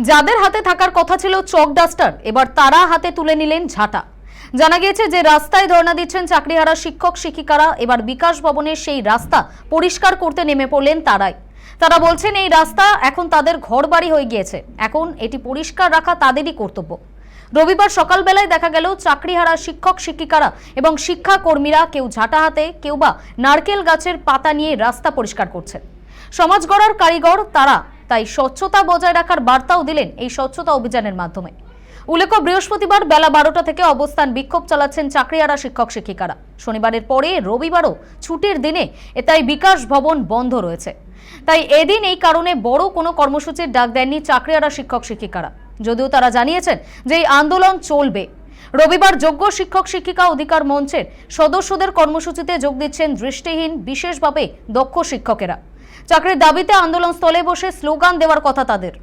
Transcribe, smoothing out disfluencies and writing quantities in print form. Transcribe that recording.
যাদের হাতে থাকার কথা ছিল চক ডাস্টার, এবার তারা হাতে তুলে নিলেন ঝাঁটা। জানা গিয়েছে যে রাস্তায় ধর্ণা দিচ্ছেন চাকরিহারা শিক্ষক শিক্ষিকারা, এবার বিকাশ ভবনের সেই রাস্তা পরিষ্কার করতে নেমে পড়লেন তারাই। তারা বলছেন এই রাস্তা এখন তাদের ঘরবাড়ি হয়ে গিয়েছে, এখন এটি পরিষ্কার রাখা তাদেরই কর্তব্য। রবিবার সকালবেলায় দেখা গেল চাকরিহারা শিক্ষক শিক্ষিকারা এবং শিক্ষাকর্মীরা কেউ ঝাঁটা হাতে, কেউ বা নারকেল গাছের পাতা নিয়ে রাস্তা পরিষ্কার করছেন। সমাজ গড়ার কারিগর তারা, তাই স্বচ্ছতা বজায় রাখার বার্তাও দিলেন এই স্বচ্ছতা অভিযানের মাধ্যমে। উল্লেখ্য, বৃহস্পতিবার বেলা 12টা থেকে অবস্থান বিক্ষোভ চালাচ্ছেন চাকরিহারা শিক্ষক শিক্ষিকারা। শনিবারের পরে রবিবারও ছুটির দিনে তাই বিকাশ ভবন বন্ধ রয়েছে। তাই এদিন এই কারণে বড় কোনো কর্মসূচির ডাক দেননি চাকরিহারা শিক্ষক শিক্ষিকারা, যদিও তারা জানিয়েছেন যে এই আন্দোলন চলবে। রবিবার যোগ্য শিক্ষক শিক্ষিকা অধিকার মঞ্চের সদস্যদের কর্মসূচিতে যোগ দিচ্ছেন দৃষ্টিহীন, বিশেষভাবে দক্ষ শিক্ষকেরা। চাকরির দাবিতে আন্দোলন স্থলে বসে স্লোগান দেওয়ার কথা তাদের।